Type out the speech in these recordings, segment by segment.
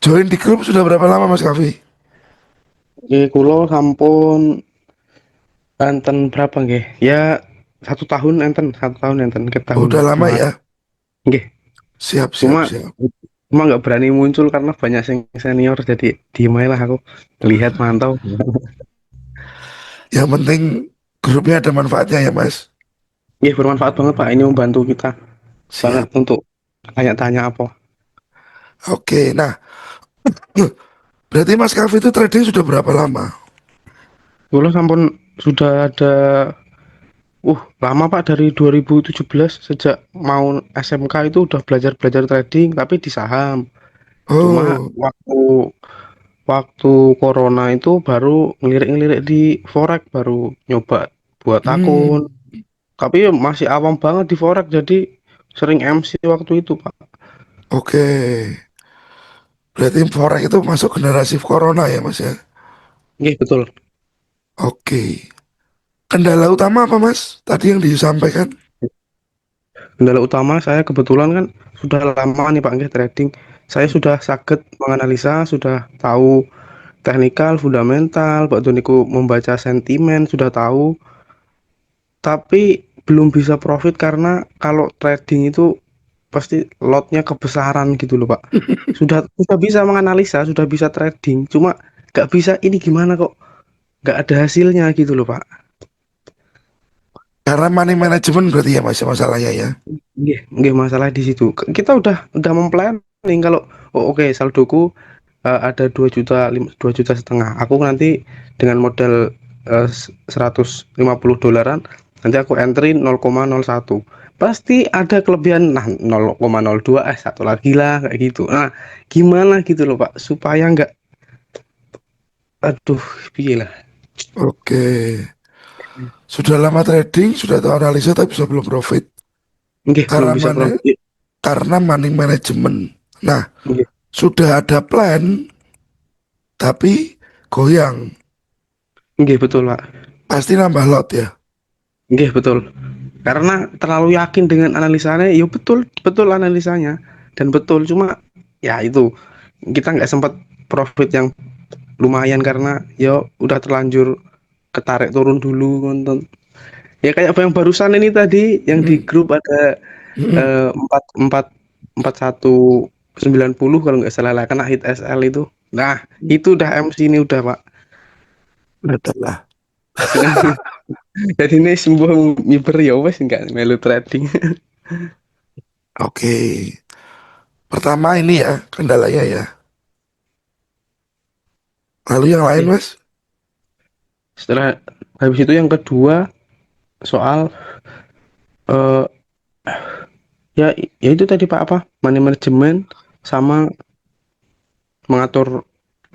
Join di grup sudah berapa lama Mas Kavi? Kulo sampun enten berapa nggih? Ya 1 tahun enten, 1 tahun enten ke Oh, tahun udah lama Maret. ya. Nggih, Siap, cuma siap, siap. cuma nggak berani muncul karena banyak sing senior jadi diem aja lah aku lihat mantau. Yang penting grupnya ada manfaatnya ya Mas. Nggih, bermanfaat banget Pak. Ini membantu kita banget Siap. untuk tanya-tanya apa. Oke, nah berarti Mas Kavi itu trading sudah berapa lama? Kulo sampun sudah ada lama Pak, dari 2017 sejak mau SMK itu udah belajar-belajar trading tapi di saham. Cuma Oh, waktu waktu corona itu baru ngelirik-ngelirik di forex, baru nyoba buat akun. hmm, Tapi ya masih awam banget di forex, jadi sering MC waktu itu Pak. oke. Berarti forex itu masuk generasi corona ya Mas ya? Iya betul. Oke. Kendala utama apa Mas? Tadi yang disampaikan. Kendala utama saya kebetulan kan sudah lama nih Pak nggih trading. Saya sudah sakit menganalisa, sudah tahu teknikal, fundamental, Pak niku membaca sentimen sudah tahu, tapi belum bisa profit karena kalau trading itu pasti lotnya kebesaran gitu loh Pak. Sudah bisa menganalisa, sudah bisa trading, cuma nggak bisa ini gimana kok nggak ada hasilnya gitu loh Pak. Karena money management berarti ya Mas ya, masalahnya ya. Nggih masalah di situ. Kita udah memplanning kalau oke, saldoku ada 2,5 juta. Aku nanti dengan modal 150 dolaran, nanti aku entry 0,01. Pasti ada kelebihan, nah 0,02, satu lagi lah kayak gitu. Nah, gimana gitu loh Pak supaya nggak, aduh, piye lah. Oke. Sudah lama trading, sudah tahu analisa tapi belum profit. Nggih, belum Karena bisa mana? profit. Karena money management. Nah, Nggih, sudah ada plan tapi goyang. nggih betul Pak. Pasti nambah lot ya. Nggih betul. Karena terlalu yakin dengan analisanya, ya betul betul analisanya dan betul, cuma ya itu kita nggak sempat profit yang lumayan karena ya udah terlanjur ketarik turun dulu nonton. Ya kayak apa yang barusan ini tadi yang di Mm, grup ada mm, 4190 kalau nggak salah lah, kena hit SL itu. Nah, mm. itu udah MC ini udah Pak. Betul lah. Jadi ini sembuh miber ya wes nggak melu trading. Oke. Pertama ini ya kendalanya ya. Lalu yang lain Oke. Mas? Setelah habis itu yang kedua soal eh ya ya itu tadi Pak, apa money management sama mengatur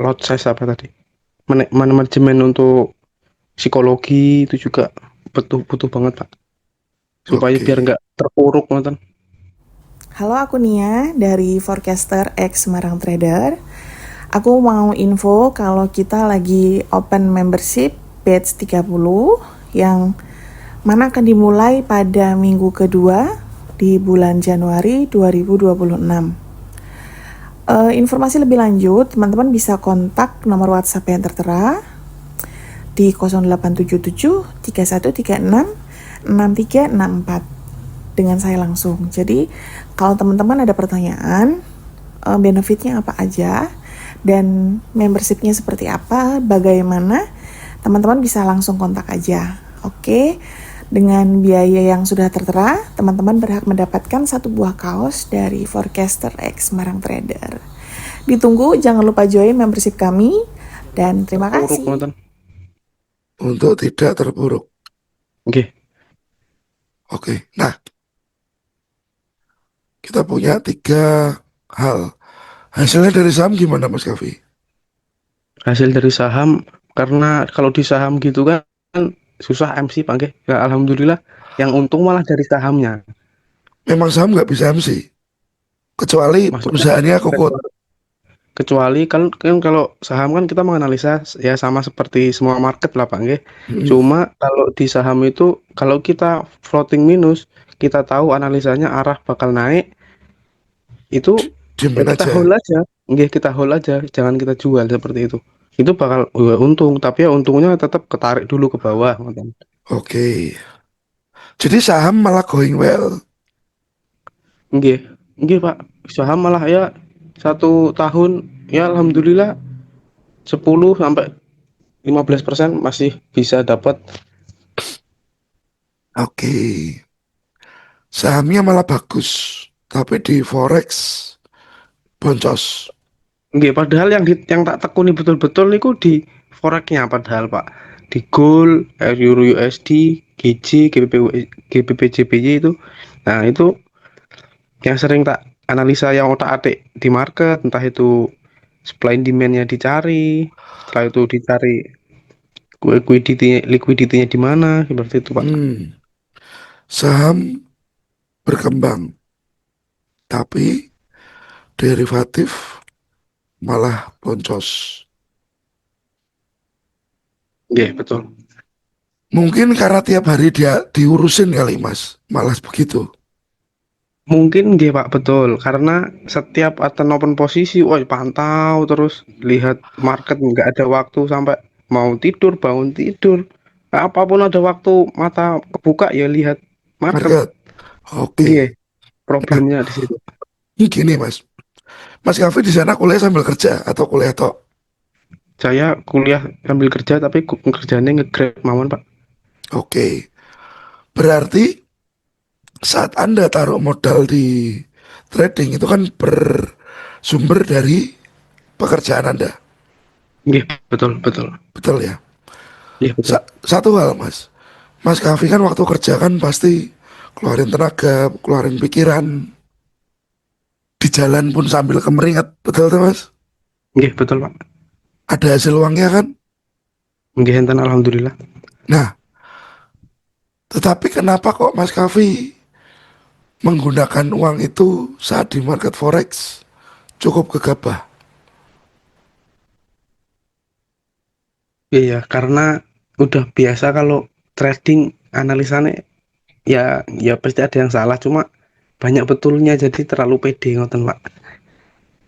lot size apa tadi, manajemen untuk psikologi itu juga butuh butuh banget Pak, supaya biar Oke. nggak terpuruk nonton. Halo, aku Nia dari Forecaster X Semarang Trader. Aku mau info kalau kita lagi open membership batch 30 yang mana akan dimulai pada minggu kedua di bulan Januari 2026. Informasi lebih lanjut, teman-teman bisa kontak nomor WhatsApp yang tertera di 0877 3136 6364 dengan saya langsung. Jadi kalau teman-teman ada pertanyaan, benefitnya apa aja dan membershipnya seperti apa, bagaimana, teman-teman bisa langsung kontak aja. Oke, dengan biaya yang sudah tertera, teman-teman berhak mendapatkan satu buah kaos dari Forecaster X Semarang Trader. Ditunggu, jangan lupa join membership kami dan terima Terpuruk kasih. nonton. Untuk tidak terpuruk. Oke. Oke. Nah, kita punya tiga hal. Hasilnya dari saham gimana Mas Kavi? Hasil dari saham, karena kalau di saham gitu kan susah MC Pak nggih. Ya, alhamdulillah yang untung malah dari sahamnya. Memang saham nggak bisa MC. Kecuali Maksudnya perusahaannya kokot. kecuali kan kalau saham kan kita menganalisa ya sama seperti semua market lah Pak nggih. Mm, Cuma kalau di saham itu kalau kita floating minus, kita tahu analisanya arah bakal naik, itu Ya Diemin kita aja. hold aja, nggih kita hold aja, jangan kita jual seperti itu. Itu bakal untung, tapi ya untungnya tetap ketarik dulu ke bawah, ngoten. Oke. Jadi saham malah going well. Nggih, nggih Pak. Saham malah ya 1 tahun ya alhamdulillah 10 sampai 15% masih bisa dapat. Oke. Sahamnya malah bagus. Tapi di forex boncos. Nggih, padahal yang tak tekuni betul-betul niku di foreknya padahal Pak. Di gold, euro USD, GJ, GBP JPY itu. Nah, itu yang sering tak analisa, yang otak-atik di market, entah itu supply and demand-nya dicari, setelah itu dicari liquidity-nya di mana, seperti itu Pak. Hmm. Saham berkembang. Tapi derivatif malah boncos. Iya, betul. Mungkin karena tiap hari dia diurusin kali mas. Malas begitu. Mungkin nggih Pak, betul. Karena setiap atau open posisi, wah pantau terus, lihat market, nggak ada waktu sampai mau tidur, bangun tidur. Apapun ada waktu mata kebuka ya lihat market. Market. Nggih, Oke. Nah, problemnya di situ. ini gini mas. Mas Kavi di sana kuliah sambil kerja atau kuliah tok? Saya kuliah sambil kerja tapi kerjanya nge-grab mawon Pak. Oke. Berarti saat Anda taruh modal di trading itu kan bersumber dari pekerjaan Anda. Nggih, betul, betul. Betul ya? Iya, betul. Satu hal mas. Mas Kavi kan waktu kerja kan pasti keluarin tenaga, keluarin pikiran. Di jalan pun sambil kemeringat. Betul tuh mas? Nggih, betul Pak. Ada hasil uangnya kan? Nggih enten alhamdulillah. Nah, tetapi kenapa kok Mas Kavi menggunakan uang itu saat di market forex cukup gegabah? Iya, karena udah biasa kalau trading analisanya ya ya pasti ada yang salah, cuma banyak betulnya jadi terlalu pede ngoten Pak.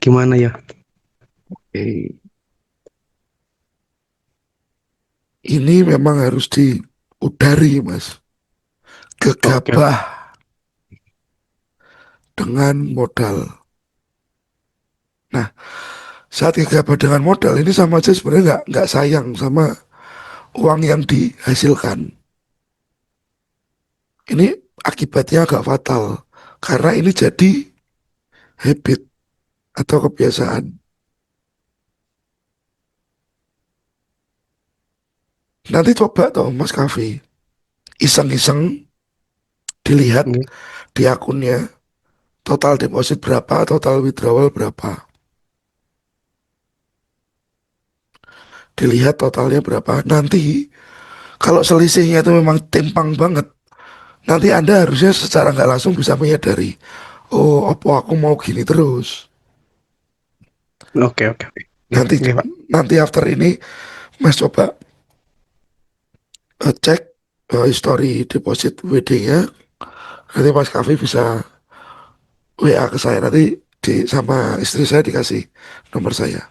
Gimana ya? Oke. Ini memang harus diudari, Mas. Oke, oke. Gegabah dengan modal. Nah, saat gegabah dengan modal ini sama aja sebenarnya nggak sayang sama uang yang dihasilkan. Ini akibatnya agak fatal karena ini jadi habit atau kebiasaan. Nanti coba toh Mas Kavi iseng-iseng dilihat Nggih. di akunnya total deposit berapa, total withdrawal berapa. Dilihat totalnya berapa. Nanti kalau selisihnya itu memang timpang banget, nanti Anda harusnya secara nggak langsung bisa menyadari, oh, apa aku mau gini terus. Oke, oke, oke. Nggih, Pak. Nanti Nggih, Pak. nanti after ini Mas coba cek history deposit WD-nya. Nanti Mas Kavi bisa WA ke saya nanti sama istri saya dikasih nomor saya.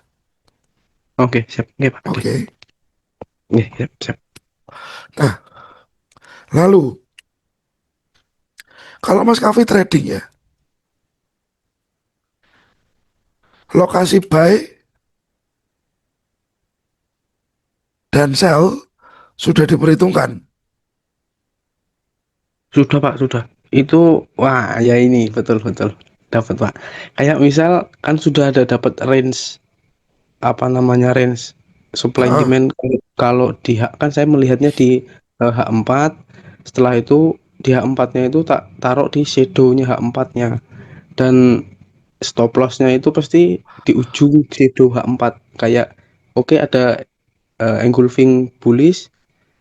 Oke, siap. Nggih, Pak. Nggih. Oke. Nggih, siap, siap. Nah, lalu kalau Mas Kavi trading ya, lokasi buy dan sell sudah diperhitungkan. Sudah, Pak, sudah. Itu wah, ya ini betul, betul. Dapat, Pak. Kayak misal kan sudah ada dapat range, apa namanya, range supply and Ah, demand. Kalau di kan saya melihatnya di H4. Setelah itu di H4-nya itu tak taruh di shadow-nya H4-nya, dan stop loss-nya itu pasti di ujung shadow H4. Kayak oke, ada engulfing bullish,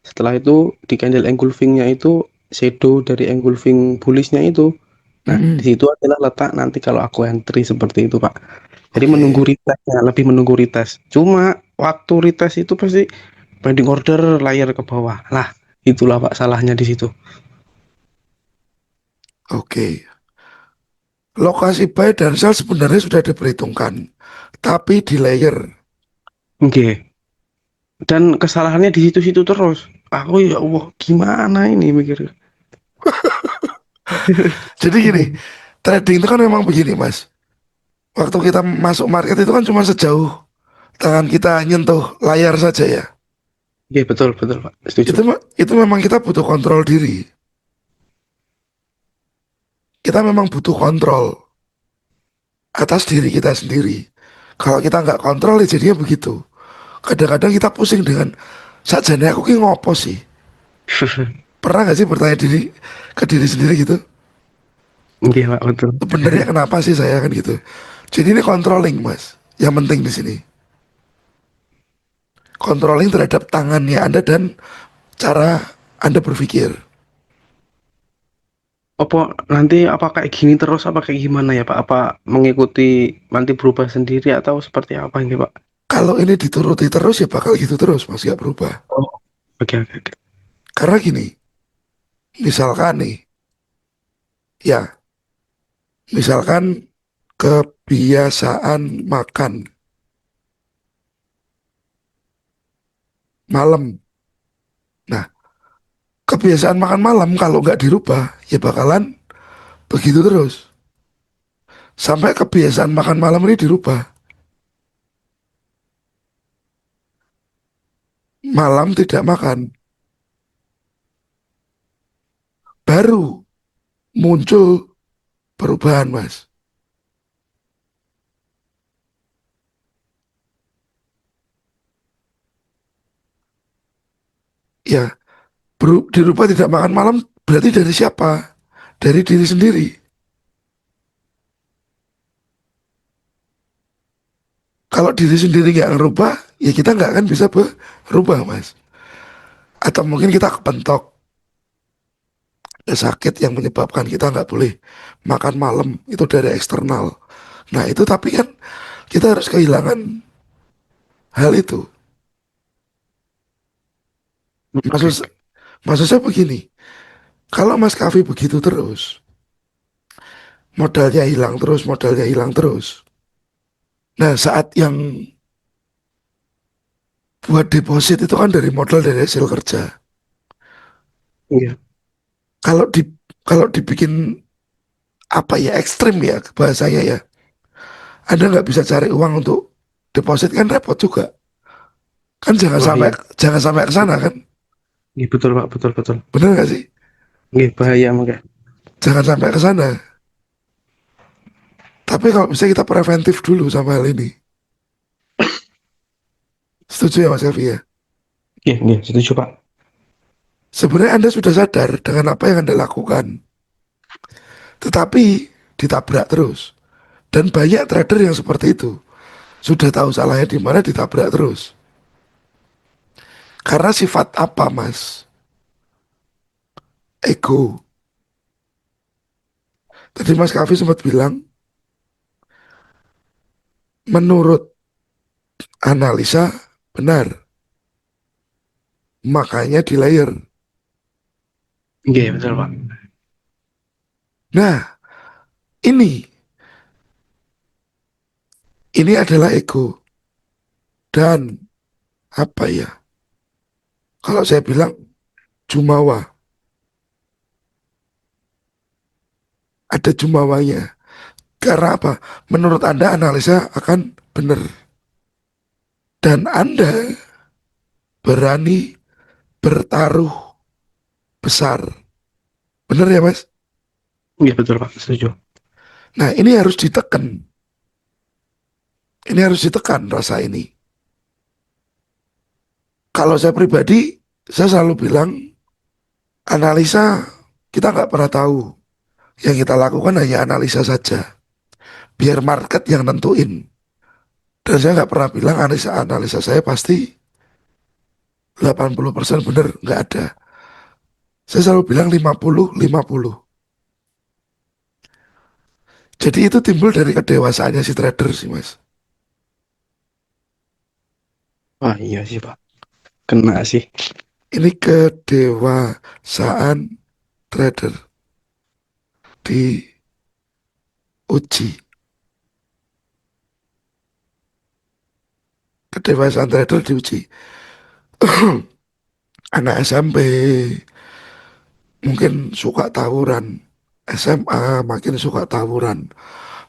setelah itu di candle engulfingnya itu shadow dari engulfing bullishnya itu. Nah, di mm-mm. situ adalah letak nanti kalau aku entry, seperti itu Pak. Jadi menunggu Oke, retestnya, lebih menunggu retest. Cuma waktu retest itu pasti pending order layar ke bawah. Lah, itulah Pak salahnya di situ. oke. Lokasi buy dan sell sebenarnya sudah diperhitungkan, tapi di layer. Oke. Dan kesalahannya di situ-situ terus. Aku ya Allah, gimana ini mikir. Jadi gini, trading itu kan memang begini mas. Waktu kita masuk market itu kan cuma sejauh tangan kita nyentuh layar saja ya. Oke, betul, betul, Pak. Setuju. Itu memang kita butuh kontrol diri. Kita memang butuh kontrol atas diri kita sendiri. Kalau kita nggak kontrol ya jadinya begitu. Kadang-kadang kita pusing dengan sajane aku ki ngopo sih. Pernah nggak sih bertanya ke diri sendiri gitu? Oke, Pak, betul. Sebenarnya kenapa sih saya kan gitu? Jadi ini controlling mas. Yang penting di sini. Controlling terhadap tangannya Anda dan cara Anda berpikir. Apa nanti apa kayak gini terus apa kayak gimana ya, Pak? Apa mengikuti nanti berubah sendiri atau seperti apa ini, Pak? Kalau ini dituruti terus ya bakal gitu terus mas, gak berubah. Oh, oke, oke, oke. Karena gini, misalkan nih, ya, misalkan kebiasaan makan malam. Nah, kebiasaan makan malam kalau nggak dirubah ya bakalan begitu terus. Sampai kebiasaan makan malam ini dirubah. Malam tidak makan. Baru muncul perubahan mas. Ya, dirubah tidak makan malam berarti dari siapa? Dari diri sendiri. Kalau diri sendiri nggak ngerubah, ya kita nggak akan bisa berubah, mas. Atau mungkin kita kepentok, ada sakit yang menyebabkan kita nggak boleh makan malam, itu dari eksternal. Nah itu tapi kan kita harus kehilangan hal itu. Oke, Maksud, maksud saya begini, kalau Mas Kavi begitu terus, modalnya hilang terus. Nah saat yang buat deposit itu kan dari modal dari hasil kerja. iya. Kalau di kalau dibikin apa ya ekstrim ya bahasanya ya, Anda nggak bisa cari uang untuk deposit kan repot juga. Kan Wah, iya. jangan sampai ke sana kan. Iya, betul, Pak, betul, betul. Bener nggak sih? Iya, bahaya makanya. Jangan sampai ke sana. Tapi kalau bisa kita preventif dulu sama hal ini. Setuju ya Mas Kavi ya? Iya, iya, setuju, Pak. Sebenarnya Anda sudah sadar dengan apa yang Anda lakukan. Tetapi ditabrak terus. Dan banyak trader yang seperti itu. Sudah tahu salahnya di mana ditabrak terus. Karena sifat apa Mas? Ego. Tadi Mas Kavi sempat bilang, menurut analisa benar. Makanya di layer. Iya, betul, Pak. Nah, ini adalah ego. Dan apa ya? Kalau saya bilang jumawa, ada jumawanya. Karena apa? Menurut Anda analisa akan benar. Dan Anda berani bertaruh besar. Benar ya Mas? Iya, betul, Pak. Setuju. Nah ini harus ditekan. Ini harus ditekan rasa ini. Kalau saya pribadi, saya selalu bilang, analisa kita nggak pernah tahu. Yang kita lakukan hanya analisa saja. Biar market yang nentuin. Dan saya nggak pernah bilang analisa saya pasti 80% benar. Nggak ada. Saya selalu bilang 50-50. Jadi itu timbul dari kedewasaannya si trader sih mas. Ah, iya sih, Pak. Kena sih. Ini kedewasaan trader di uji. Kedewasaan trader diuji. Anak SMP mungkin suka tawuran, SMA makin suka tawuran.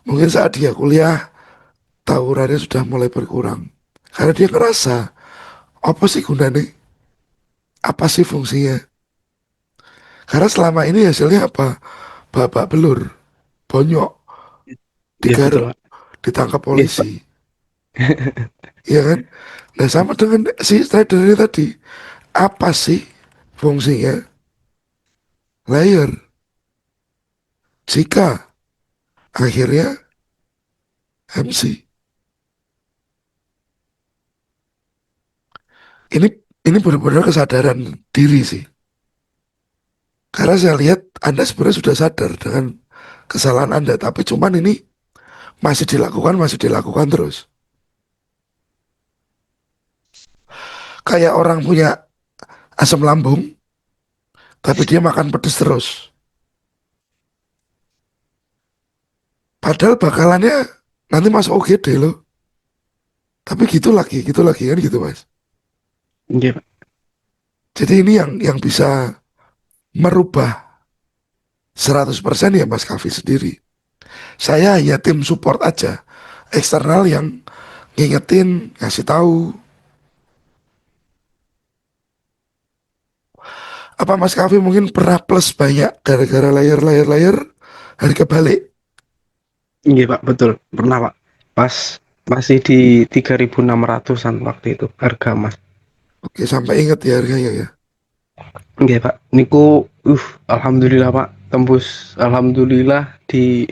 Mungkin saat dia kuliah, tawurannya sudah mulai berkurang. Karena dia ngerasa, apa sih gunanya? Apa sih fungsinya? Karena selama ini hasilnya apa? Babak belur, bonyok, Iya betul digaruk, Pak. ditangkap Iya Pak. polisi. Iya kan? Nah sama dengan si trader ini tadi. Apa sih fungsinya layer? Jika akhirnya MC. Ini ini benar-benar kesadaran diri sih. Karena saya lihat Anda sebenarnya sudah sadar dengan kesalahan Anda, tapi cuman ini masih dilakukan terus. Kayak orang punya asam lambung, tapi dia makan pedes terus. Padahal bakalannya nanti masuk OGD loh. Tapi gitu lagi kan gitu mas. Iya Pak. Jadi ini yang bisa merubah 100% ya Mas Kavi sendiri. Saya hanya tim support aja, eksternal yang ngingetin, ngasih tahu. Apa Mas Kavi mungkin pernah plus banyak gara-gara layar harga balik? Iya Pak, betul. Pernah Pak. Pas masih di 3.600-an waktu itu harga emas. Oke, sampai inget ya harganya ya. Iya Pak. Niku alhamdulillah Pak, tembus alhamdulillah di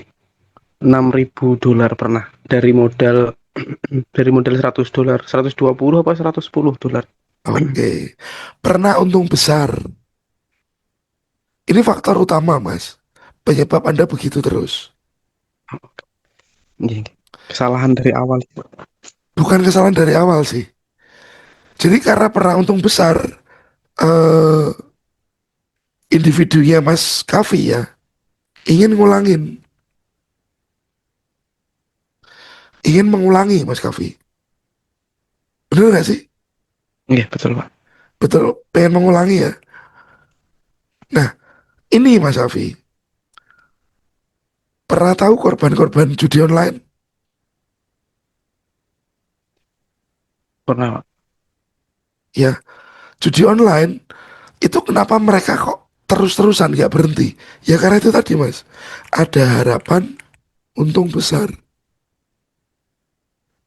6.000 dolar pernah dari modal dari modal $100, 120 apa $110. Oke, pernah untung besar. Ini faktor utama mas, penyebab Anda begitu terus. Iya, iya. Kesalahan dari awal. Bukan kesalahan dari awal sih. Jadi karena pernah untung besar, eh individunya Mas Kavi ya, ingin ngulangin, ingin mengulangi Mas Kavi. Bener gak sih? Iya betul Pak. Betul, pengen mengulangi ya. Nah, ini Mas Kavi, pernah tahu korban-korban judi online? Pernah Pak. Ya, judi online itu kenapa mereka kok terus-terusan gak berhenti? Ya karena itu tadi Mas, ada harapan untung besar.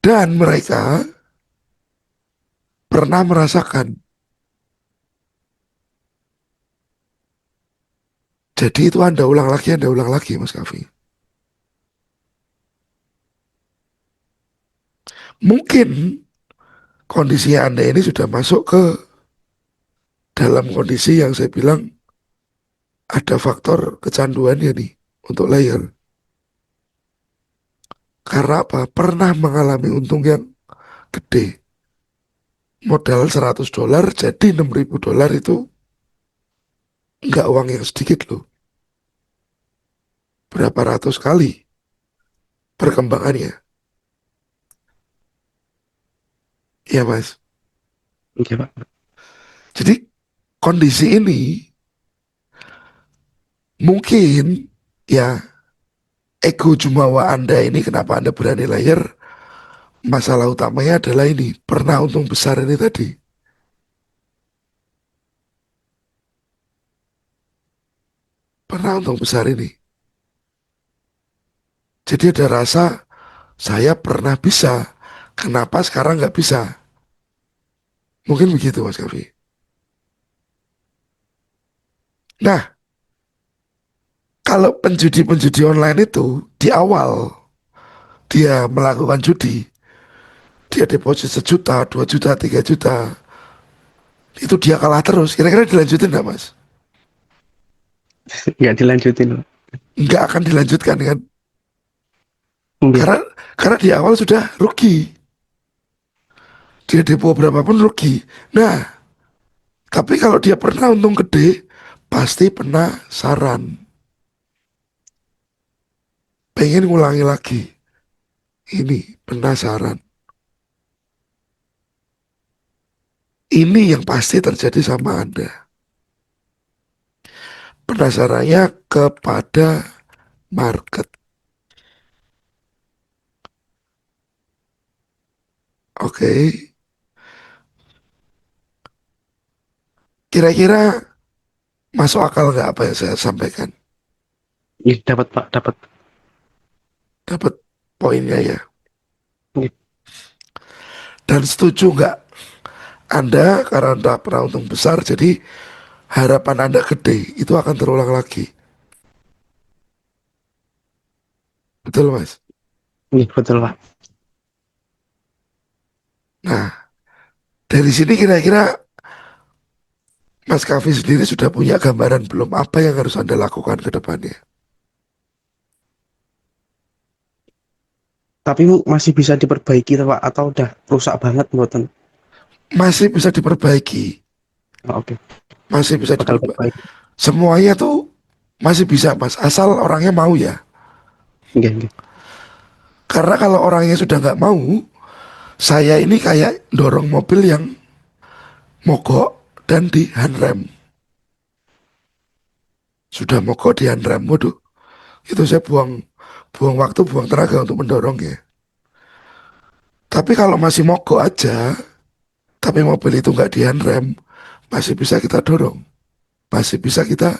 Dan mereka pernah merasakan. Jadi itu Anda ulang lagi Mas Kavi. Mungkin kondisi Anda ini sudah masuk ke dalam kondisi yang saya bilang ada faktor kecanduannya nih untuk layer. Karena apa? Pernah mengalami untung yang gede. Modal $100 jadi $6.000 itu nggak uang yang sedikit loh. Berapa ratus kali perkembangannya. Iya mas. Iya Pak. Jadi kondisi ini mungkin ya ego jumawa Anda ini kenapa Anda berani layer. Masalah utamanya adalah ini, pernah untung besar ini tadi. Pernah untung besar ini. Jadi ada rasa saya pernah bisa, kenapa sekarang nggak bisa? Mungkin begitu Mas Kavi. Nah, kalau penjudi-penjudi online itu di awal dia melakukan judi, dia deposit 1 juta, 2 juta, 3 juta, itu dia kalah terus. Kira-kira dilanjutin nggak Mas? Nggak dilanjutin Pak. Nggak akan dilanjutkan kan? Iya. Karena karena di awal sudah rugi. Dia depo berapapun rugi. Nah, tapi kalau dia pernah untung gede, pasti penasaran. pengen ngulangi lagi. Ini penasaran. Ini yang pasti terjadi sama Anda. Penasarannya kepada market. Oke, kira-kira masuk akal nggak apa yang saya sampaikan? Ih, dapat Pak, dapat. Dapat poinnya ya. Ih, Dan setuju nggak Anda karena Anda pernah untung besar, jadi harapan Anda gede, itu akan terulang lagi. Betul, Mas? ih, betul Pak. Nah, dari sini kira-kira Mas Kavi sendiri sudah punya gambaran belum apa yang harus Anda lakukan ke depannya? Tapi masih bisa diperbaiki tuh, Pak, atau udah rusak banget mboten? Masih bisa diperbaiki, Oh, oke, masih bisa bakal diperbaiki. perbaiki. Semuanya tuh masih bisa, Mas, asal orangnya mau ya. Nggih, nggih. Karena kalau orangnya sudah nggak mau, saya ini kayak dorong mobil yang mogok dan di handrem. Sudah mogok di handrem, waduh, itu saya buang buang waktu, buang tenaga untuk mendorongnya. Tapi kalau masih mogok aja, tapi mobil itu nggak di handrem, masih bisa kita dorong, masih bisa kita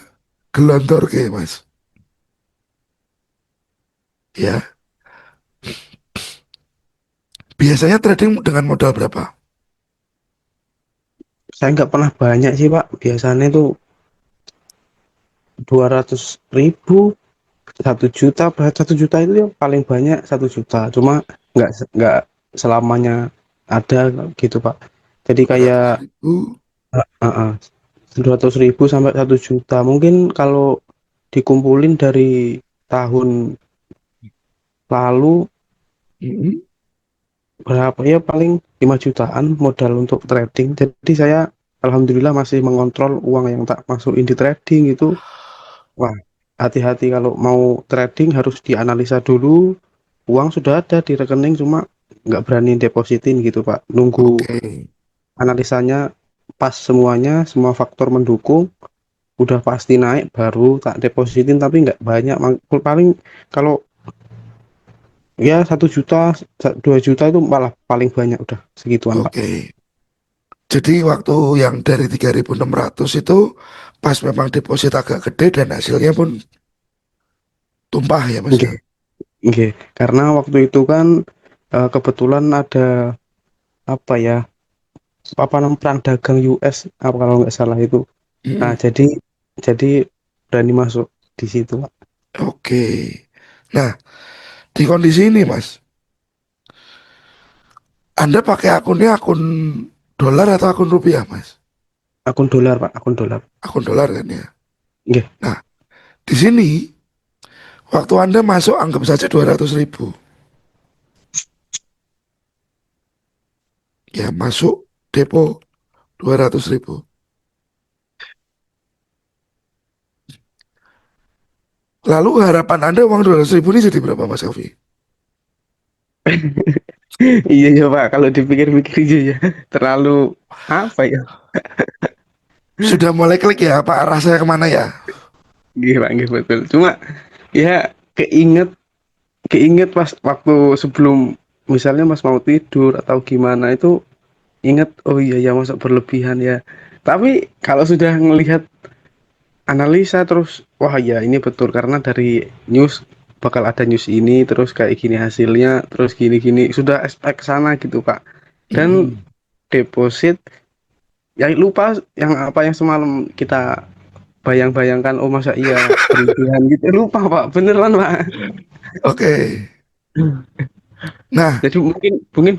gelontor ke, Mas. Ya, biasanya trading dengan modal berapa? Saya nggak pernah banyak sih, Pak. Biasanya tuh 200.000, 1 juta, 1 juta itu ya paling banyak 1 juta. Cuma nggak selamanya ada gitu, Pak. Jadi 200 kayak ribu. 200.000 sampai 1 juta. Mungkin kalau dikumpulin dari tahun lalu Mm-mm. berapa ya, paling 5 jutaan modal untuk trading. Jadi saya alhamdulillah masih mengontrol uang yang tak masukin di trading itu. Wah, hati-hati kalau mau trading harus dianalisa dulu. Uang sudah ada di rekening cuma nggak berani depositin gitu Pak. Nunggu Oke, analisanya pas semuanya, semua faktor mendukung, udah pasti naik baru tak depositin tapi nggak banyak. Paling kalau ya 1 juta, 2 juta itu malah paling banyak udah segituan Pak. oke. Jadi waktu yang dari 3.600 itu pas memang deposit agak gede dan hasilnya pun tumpah ya, Mas Oke, ya. oke. Karena waktu itu kan kebetulan ada apa ya, apa namanya, perang dagang US apa kalau nggak salah itu. Nah, Mm-mm. jadi berani masuk di situ, Pak. Oke. Nah, di kondisi ini, Mas, Anda pakai akunnya akun dolar atau akun rupiah, Mas? Akun dolar, Pak, akun dolar. Akun dolar kan ya. Oke. Nah, di sini waktu Anda masuk anggap saja 200 ribu. Ya, masuk depo 200 ribu. Lalu harapan Anda uang 200 ribu ini jadi berapa, Mas Kavi? Iya ya Pak, kalau dipikir-pikir iya ya, terlalu apa ya? Sudah mulai klik ya, apa arah saya kemana ya? Gih Pak, gih betul. Cuma ya keinget keinget pas waktu sebelum misalnya Mas mau tidur atau gimana itu, inget oh iya ya masuk berlebihan ya. Tapi kalau sudah ngelihat analisa terus wah ya ini betul karena dari news bakal ada news ini terus kayak gini hasilnya terus gini-gini sudah expect sana gitu Pak. Dan Mm-mm. deposit yang lupa yang apa yang semalam kita bayang-bayangkan oh masa iya berlebihan gitu lupa Pak beneran Pak. Oke. Nah, Jadi mungkin mungkin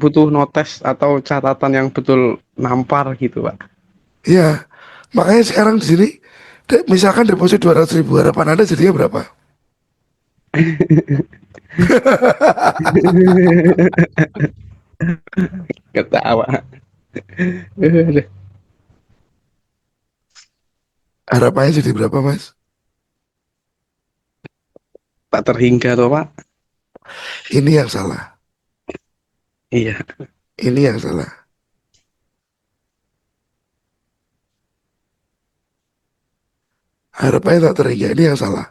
butuh notes atau catatan yang betul nampar gitu Pak. ya, makanya sekarang di sini, misalkan deposit 200 ribu, harapan Anda jadinya berapa? Ketawa. Harapannya jadi berapa, Mas? tak terhingga toh Pak. Ini yang salah. Iya. Ini yang salah. Harapannya tak terhingga. Ini yang salah.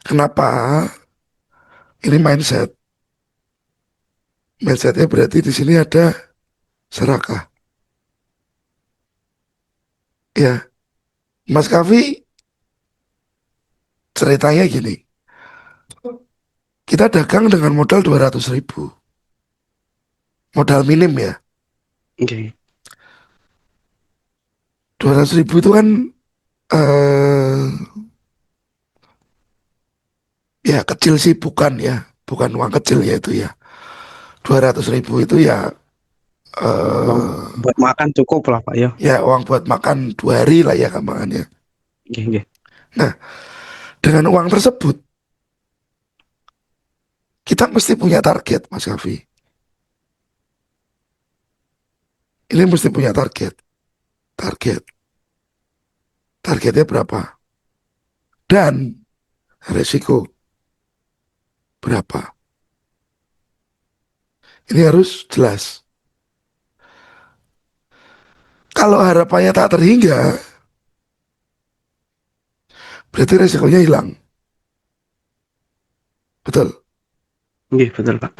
Kenapa? Ini mindset. Mindsetnya berarti di sini ada serakah. Ya, Mas Kavi ceritanya gini. Kita dagang dengan modal 200.000. Modal minim ya. Oke. 200.000 itu kan eh ya kecil sih, bukan ya. Bukan uang kecil ya itu ya. 200.000 itu ya Bang, eh buat makan cukup lah Pak ya. ya uang buat makan 2 hari lah ya gampangannya. Oke, oke. Nah, dengan uang tersebut kita mesti punya target, Mas Kavi. Ini mesti punya target. Target. Targetnya berapa? Dan resiko berapa? Ini harus jelas. Kalau harapannya tak terhingga, berarti resikonya hilang. Betul. Oke, betul Pak.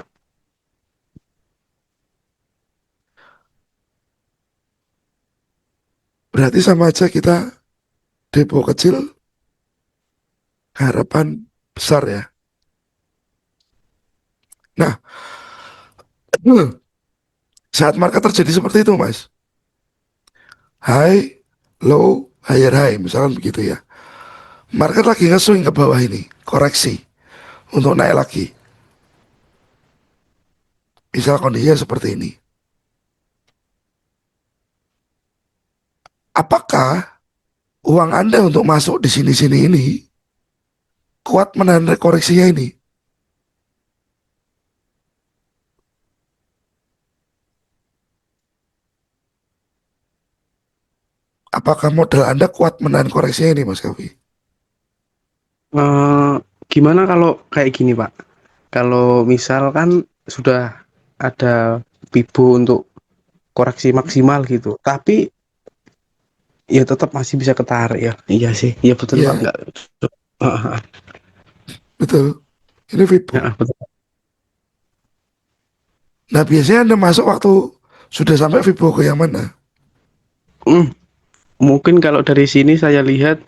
Berarti sama aja kita depo kecil, harapan besar ya. Nah, saat market terjadi seperti itu, Mas. High, low, higher high, misalkan begitu ya. Market lagi nge-swing ke bawah ini, koreksi untuk naik lagi. Misal kondisinya seperti ini. Apakah uang Anda untuk masuk di sini-sini ini kuat menahan koreksinya ini? Apakah modal Anda kuat menahan koreksinya ini, Mas Kavi? Eh, Gimana kalau kayak gini Pak? Kalau misalkan sudah ada Pibo untuk koreksi maksimal gitu, tapi ya tetap masih bisa ketarik ya. Iya sih, iya betul Pak. Iya, Enggak. betul. Ini Vibo. Betul. Nah, biasanya Anda masuk waktu sudah sampai Vibo ke yang mana? Hmm, Mungkin kalau dari sini saya lihat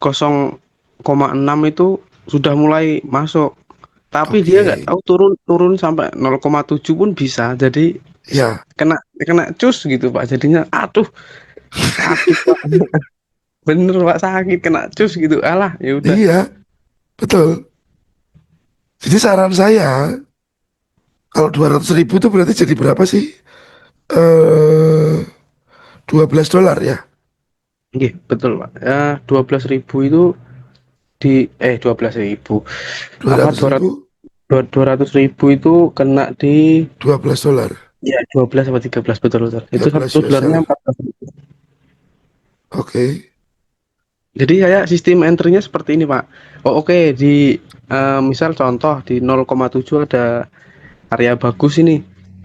0,6 itu sudah mulai masuk. Tapi dia nggak Oke, tahu turun turun sampai 0,7 pun bisa. Jadi ya, kena kena cus gitu Pak. Jadinya aduh sakit Pak. Bener Pak, sakit kena cus gitu. Alah, ya udah. iya, betul. Jadi saran saya, kalau 200.000 itu berarti jadi berapa sih? 12 dolar ya. Iya, betul Pak. Ya, 12.000 itu di 12.000. dua Apa ratus ribu, 200.000 itu kena di 12 dolar. ya 12 atau 13 betul betul. Itu 13 satu US dolarnya dollar. 14.000. Oke, Jadi saya sistem entry-nya seperti ini, Pak. Oh, oke, di misal contoh di 0,7 ada area bagus ini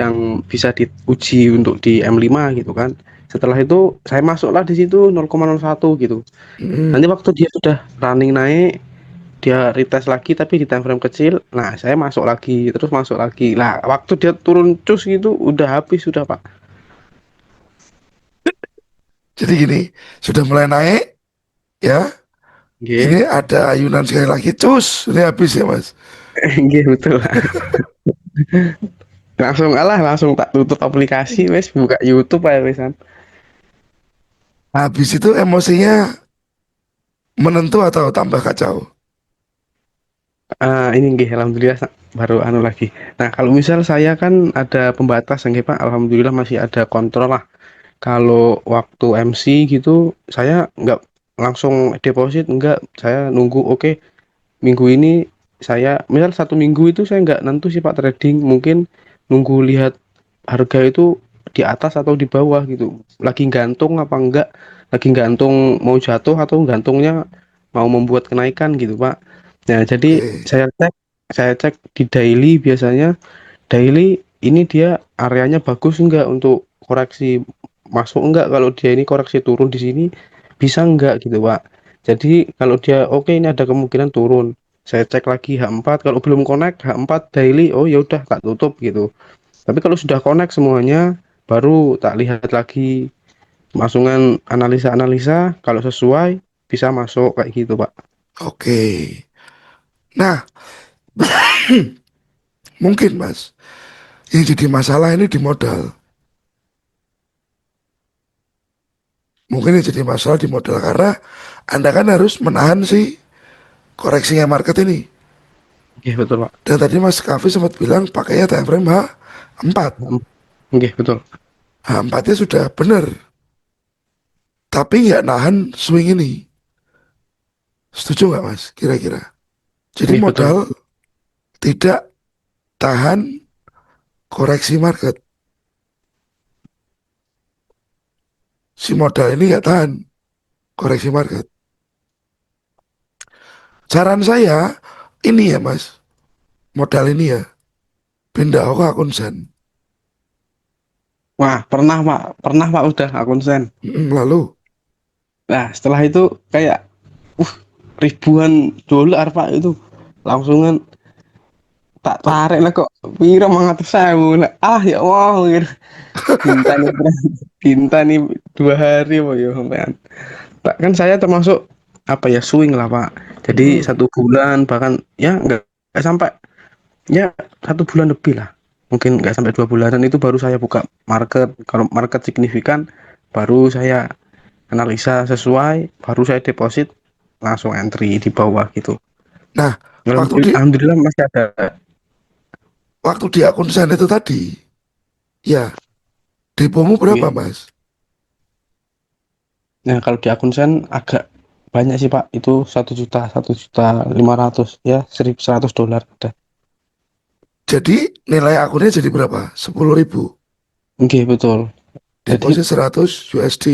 yang bisa diuji untuk di M5 gitu kan. Setelah itu saya masuklah di situ 0,01 gitu. Nanti hmm. waktu dia sudah running naik, dia retest lagi tapi di time frame kecil. Nah, saya masuk lagi, terus masuk lagi. Lah, waktu dia turun cus gitu udah habis sudah, Pak. Jadi gini, sudah mulai naik ya. Nggih. Ini ada ayunan sekali lagi, cus, ini habis ya Mas. Nggih, betul, Pak. Langsung alah, langsung tak tutup aplikasi, wes buka YouTube aja wesan. Habis itu emosinya menentu atau tambah kacau. Ini nggih, alhamdulillah baru anu lagi. Nah, kalau misal saya kan ada pembatas nggih Pak, alhamdulillah masih ada kontrol lah. Kalau waktu MC gitu, saya nggak langsung deposit, nggak. Saya nunggu, oke, minggu ini saya, misal 1 minggu itu saya nggak nentu sih Pak trading, mungkin nunggu lihat harga itu di atas atau di bawah gitu. Lagi gantung apa enggak, lagi gantung mau jatuh atau gantungnya mau membuat kenaikan gitu Pak. Nah, jadi Oke, saya cek di daily biasanya daily ini dia areanya bagus enggak untuk koreksi masuk enggak kalau dia ini koreksi turun di sini bisa enggak gitu Pak. Jadi kalau dia oke ini ada kemungkinan turun. Saya cek lagi H4 kalau belum connect H4 daily oh ya udah tak tutup gitu. Tapi kalau sudah connect semuanya baru tak lihat lagi masukan analisa-analisa kalau sesuai bisa masuk kayak gitu Pak. oke. Nah, mungkin Mas, yang jadi masalah ini di modal. Mungkin yang jadi masalah di modal karena Anda kan harus menahan si koreksinya market ini. Oke, betul Pak. Dan tadi Mas Kavi sempat bilang pakainya time frame H4. Oke, betul. H4-nya sudah benar, tapi nggak nahan swing ini. Setuju nggak Mas? Kira-kira. Jadi Oke, betul. modal tidak tahan koreksi market. Si modal ini nggak tahan koreksi market. Saran saya ini ya Mas, modal ini ya pindah ke akun Zen. Wah, pernah Pak udah akun sen. Lalu, Nah, setelah itu kayak uh ribuan dolar Pak itu langsungan tak oh, tarik lah kok piro 500.000 lah. Ah ya Allah, gitu. Dinta nih, dinta nih 2 hari Pak ya sampean. Pak kan saya termasuk apa ya swing lah Pak. Jadi mm, 1 bulan bahkan ya nggak sampai ya 1 bulan lebih lah. Mungkin nggak sampai 2 bulanan itu baru saya buka market. Kalau market signifikan baru saya analisa sesuai baru saya deposit langsung entry di bawah gitu. nah waktu di Alhamdulillah masih ada. akun Zen itu tadi, ya depomu berapa Oke. Mas? Nah kalau di akun sen agak banyak sih Pak itu 1 juta 1.500.000 ya 1.100 dolar ada. Jadi nilai akunnya jadi berapa? 10.000. Oke betul. Jadi Deposit 100 USD.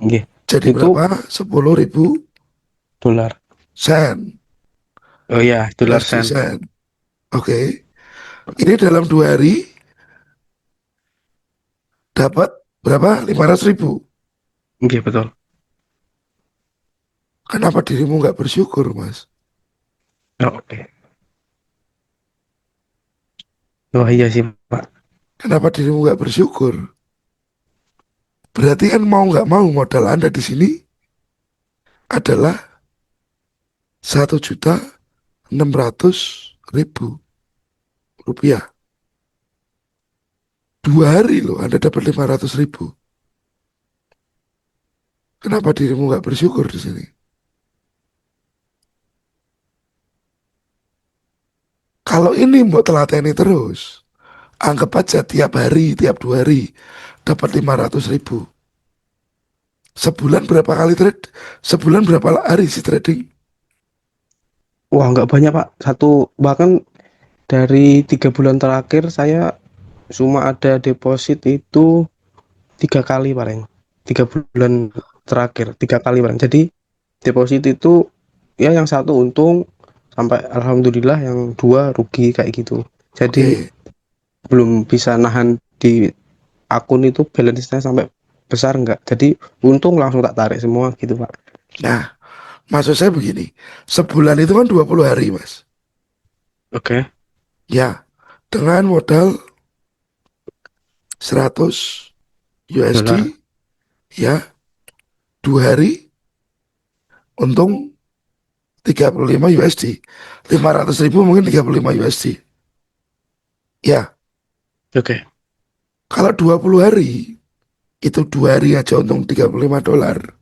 oke Jadi itu berapa? 10.000 dolar. sen. Oh ya dolar USD sen. sen. Oke. Ini dalam 2 hari dapat berapa? 500.000. Oke betul. Kenapa dirimu nggak bersyukur, Mas? Oh, oke. Oh iya sih Pak. Kenapa dirimu nggak bersyukur? Berarti kan mau nggak mau modal Anda di sini adalah 1.600.000 rupiah. 2 hari loh Anda dapat 500.000. Kenapa dirimu nggak bersyukur di sini? Kalau ini mau telateni terus, anggap aja tiap hari, tiap 2 hari dapat 500.000. Sebulan berapa kali trade? Sebulan berapa hari sih trading? Wah nggak banyak Pak. Bahkan dari 3 bulan terakhir saya cuma ada deposit itu 3 kali paling. 3 bulan terakhir 3 kali paling. Jadi deposit itu ya yang satu untung sampai alhamdulillah yang dua rugi kayak gitu. Jadi Oke, belum bisa nahan di akun itu balance-nya sampai besar enggak. Jadi untung langsung tak tarik semua gitu Pak. nah maksud saya begini, sebulan itu kan 20 hari Mas. Oke. Ya, dengan modal 100 USD, Dolar. ya 2 hari untung 35 USD. 500.000 mungkin 35 USD. Ya, Oke. kalau 20 hari, itu 2 hari aja untung $35.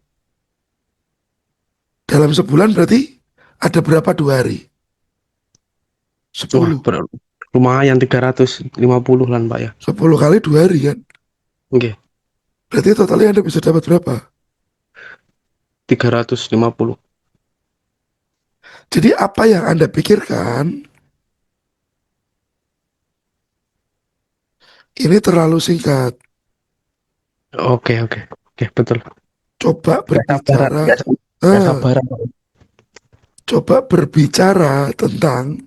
Dalam sebulan berarti ada berapa 2 hari? Wah, 10. lumayan 350 lah Pak ya. 10 kali 2 hari kan. Oke. Berarti totalnya Anda bisa dapat berapa? 350. Jadi apa yang Anda pikirkan ini terlalu singkat. Oke, oke. Oke, betul. Coba Gak sabaran, berbicara. gak eh, sabaran. Coba berbicara tentang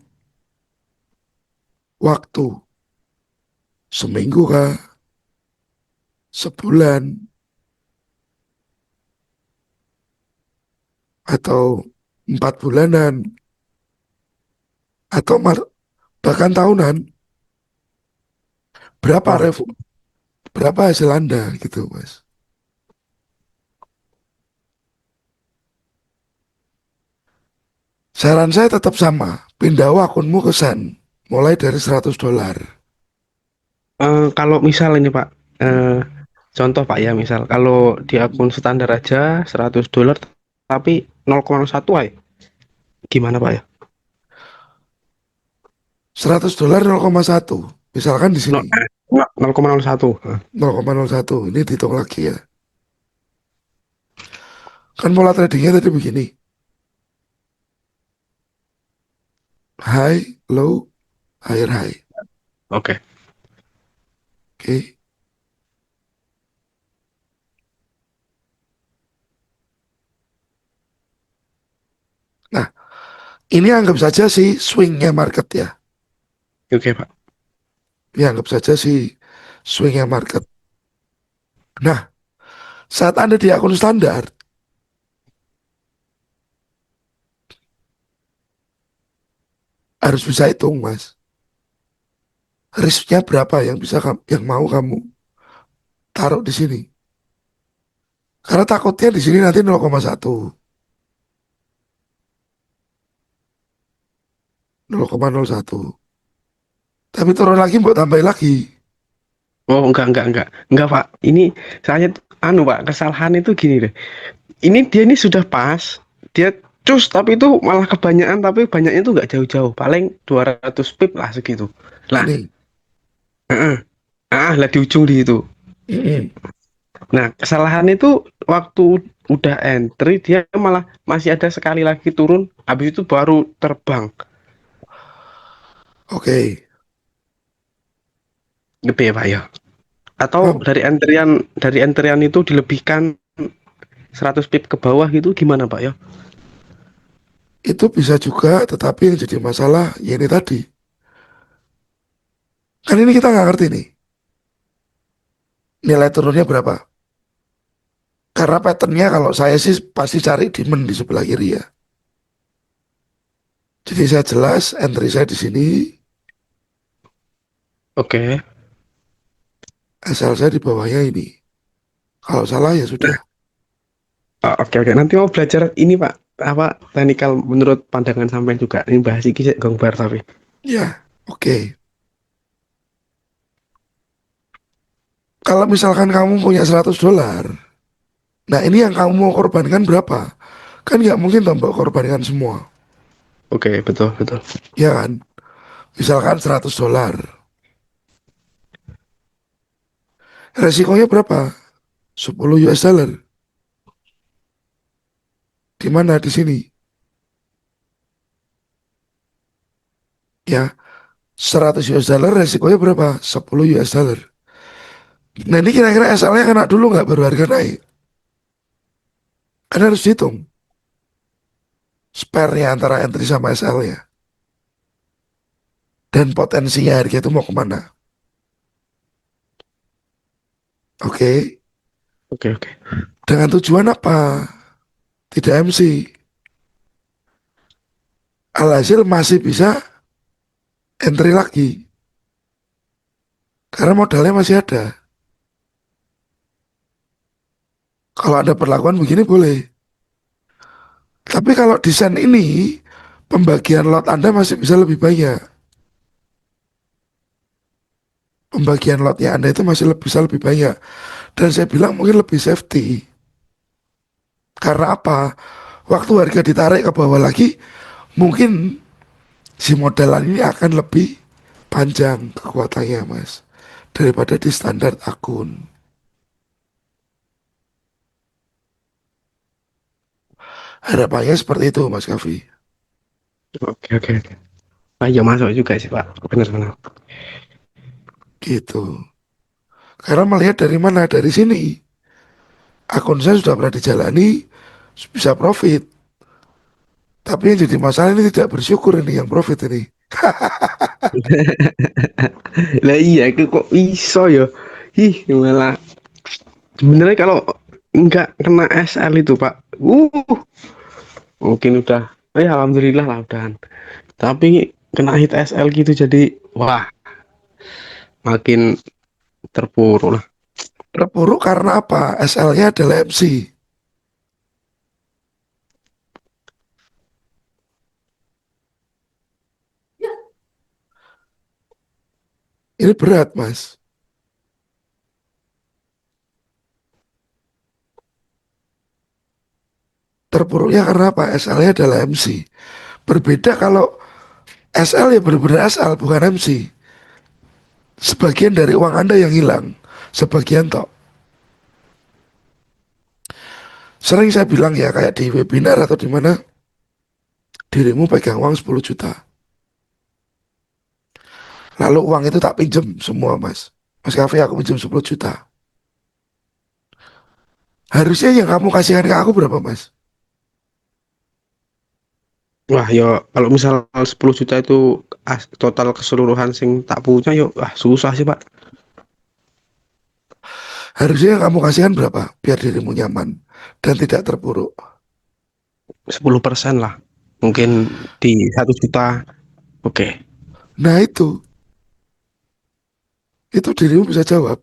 waktu. Seminggu kah? Sebulan? Atau 4 bulanan? Atau bahkan tahunan? Berapa Oh, berapa hasil Anda gitu, Mas? Saran saya tetap sama. Pindah akunmu ke Sen. Mulai dari $100. kalau misal ini Pak, contoh Pak ya, misal kalau di akun standar aja $100, tapi 0,1 ay, gimana Pak ya? $100 0,1. Misalkan di No, sini 0,01. 0,01. Ini dihitung lagi ya. Kan pola tradingnya tadi begini. High, low, higher high. Oke. Oke. Nah, ini anggap saja sih swingnya market ya. Oke Pak. Ini anggap saja sih swingnya market. Nah, saat Anda di akun standar, harus bisa hitung, Mas. Risknya berapa yang bisa yang mau kamu taruh di sini. Karena takutnya di sini nanti 0,1, 0,01. Tapi turun lagi buat tambah lagi. Oh, enggak Pak. Ini saya anu Pak, kesalahan itu gini deh. Ini sudah pas, dia cus tapi itu malah kebanyakan, tapi banyaknya itu nggak jauh-jauh, paling 200 pip lah segitu. Lah, Ini. lah di ujung di itu. Mm-mm. Nah, kesalahan itu waktu udah entry dia malah masih ada sekali lagi turun, habis itu baru terbang. Oke. Gitu ya, Pak ya. Atau Paham? dari entryan itu dilebihkan 100 pip ke bawah gitu gimana, Pak ya? Itu bisa juga, tetapi yang jadi masalah ya ini tadi. Kan ini kita nggak ngerti nih. Nilai turunnya berapa? Karena patternnya kalau saya sih pasti cari demand di sebelah kiri ya. Jadi saya jelas entry saya di sini, Oke. asal saya di bawahnya ini. Kalau salah ya sudah. Oke. Nanti mau belajar ini, Pak. Apa teknikal menurut pandangan sampean juga. Ini bahas iki sik gong bar tapi. Ya, oke. Kalau misalkan kamu punya $100, nah ini yang kamu mau korbankan berapa? Kan nggak mungkin tambah korbankan semua. Oke, betul, betul. Ya kan? Misalkan $100. Resikonya berapa? 10 US dollar. Di mana? Di sini. Ya, 100 US dollar resikonya berapa? 10 US dollar. Nah ini kira-kira SL-nya kena dulu nggak baru harga naik? Kan harus dihitung. Spare-nya antara entry sama SL-nya. Dan potensinya harga itu mau kemana? Oke. Oke, oke. Dengan tujuan apa? Tidak MC. Alhasil masih bisa entry lagi. Karena modalnya masih ada. Kalau ada perlakuan begini boleh. Tapi kalau desain ini, pembagian lot Anda masih bisa lebih banyak. Pembagian lotnya Anda itu masih bisa lebih banyak. Dan saya bilang mungkin lebih safety. Karena apa? Waktu harga ditarik ke bawah lagi, mungkin si modelan ini akan lebih panjang kekuatannya, Mas. Daripada di standar akun. Harapannya seperti itu, Mas Kavi. Oke, oke, oke. Ah, iya masuk juga sih, Pak. Benar-benar. Gitu. Karena melihat dari mana? Dari sini. Akun saya sudah pernah dijalani, bisa profit. Tapi yang jadi masalah ini tidak bersyukur ini yang profit ini. Lah iya, kok iso ya? Ih, malah sebenarnya kalau nggak kena SL itu Pak, mungkin udah, ya alhamdulillah lah udahan. Tapi kena hit SL gitu jadi, wah, makin terpuruk lah. Terpuruk karena apa? SL-nya adalah MC. Ini berat, Mas. Terpuruknya karena apa? SL-nya adalah MC. Berbeda kalau SL ya benar-benar SL, bukan MC. Sebagian dari uang Anda yang hilang. Sebagian tok. Sering saya bilang ya, kayak di webinar atau di mana, dirimu pegang uang 10 juta. Lalu uang itu tak pinjem semua, Mas. Mas Kafe, aku pinjam 10 juta. Harusnya yang kamu kasihkan ke aku berapa, Mas? Wah, yo kalau misal 10 juta itu total keseluruhan sing tak punya, yo susah sih Pak. Harusnya yang kamu kasihkan berapa? Biar dirimu nyaman dan tidak terpuruk. 10% lah. Mungkin di 1 juta. Oke. Nah itu dirimu bisa jawab.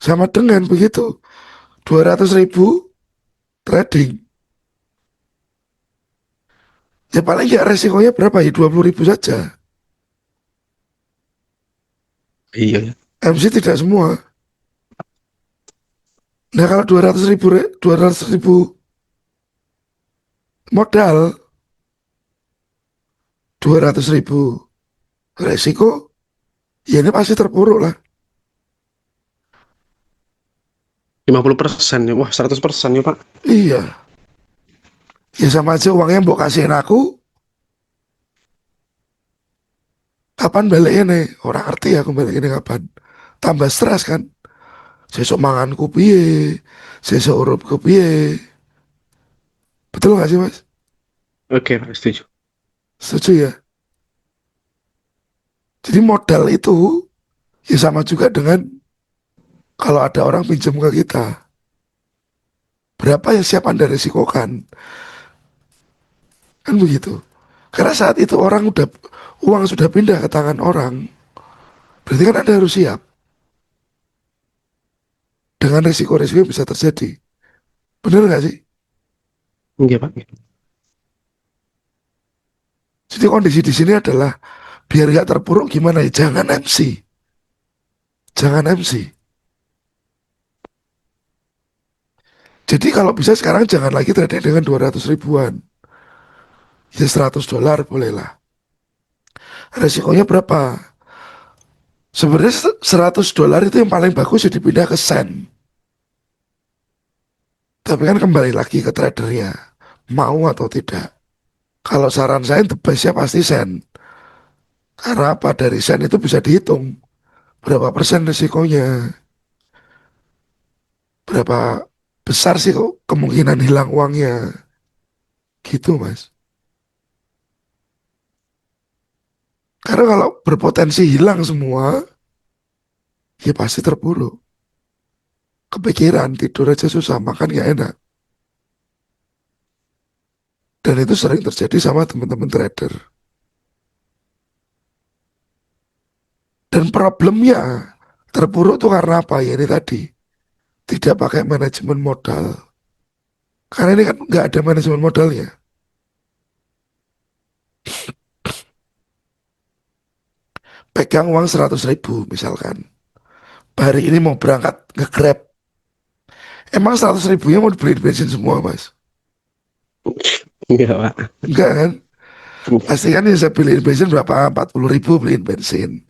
Sama dengan begitu, 200 ribu trading. Ya paling ya resikonya berapa ya? 20 ribu saja. Iya ya. MC tidak semua. Nah kalau 200 ribu, 200 ribu modal, 200 ribu resiko, ya ini pasti terpuruk lah. 50% ya. Wah, 100% ya Pak. Iya, ya sama aja uangnya mau kasihin aku, kapan baliknya nih? Orang ngerti aku baliknya kapan. Tambah stres kan. Sesuk manganku piye, sesuk urupku piye. Betul gak sih, Mas? Oke, Pak, setuju. Setuju ya? Jadi modal itu ya sama juga dengan kalau ada orang pinjam ke kita. Berapa yang siap Anda resikokan? Kan begitu. Karena saat itu uang sudah pindah ke tangan orang. Berarti kan Anda harus siap dengan resiko-resiko yang bisa terjadi. Benar nggak sih? Iya Pak. Jadi kondisi di sini adalah biar nggak terpuruk gimana ya? Jangan MC. Jangan MC. Jadi kalau bisa sekarang jangan lagi trading dengan 200 ribuan. Ya 100 dolar bolehlah. Resikonya berapa? Sebenarnya 100 dolar itu yang paling bagus ya dipindah ke sen. Tapi kan kembali lagi ke tradernya. Mau atau tidak. Kalau saran saya the best-nya pasti sen. Karena apa? Dari sen itu bisa dihitung. Berapa persen resikonya. Berapa besar sih kok kemungkinan hilang uangnya. Gitu Mas. Karena kalau berpotensi hilang semua, ya pasti terpuruk. Kepikiran, tidur aja susah, makan gak enak. Dan itu sering terjadi sama teman-teman trader. Dan problemnya terpuruk tuh karena apa? Ya ini tadi, tidak pakai manajemen modal. Karena ini kan nggak ada manajemen modalnya. Pegang uang 100 ribu misalkan. Hari ini mau berangkat nge-grab. Emang 100 ribunya mau dibeliin bensin semua Mas? Iya Pak. Enggak kan? Pasti kan yang saya beliin bensin berapa? 40 ribu beliin bensin.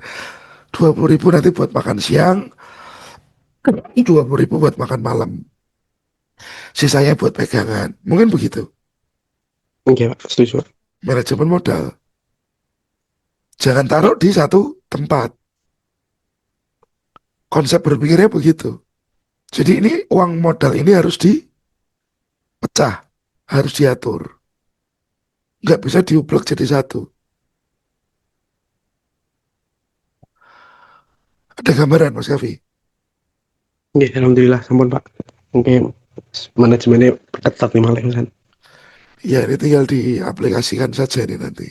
20 ribu nanti buat makan siang. 20 ribu buat makan malam. Sisanya buat pegangan. Mungkin begitu. Oke Pak, setuju Pak. Manajemen modal. Jangan taruh di satu tempat. Konsep berpikirnya begitu. Jadi ini uang modal ini harus dipecah. Harus diatur. nggak bisa diublek jadi satu. Ada gambaran Mas Kavi? Oke, alhamdulillah sampun Pak. Oke, manajemennya ketat nih malah kan. Ya ini tinggal diaplikasikan saja ini nanti.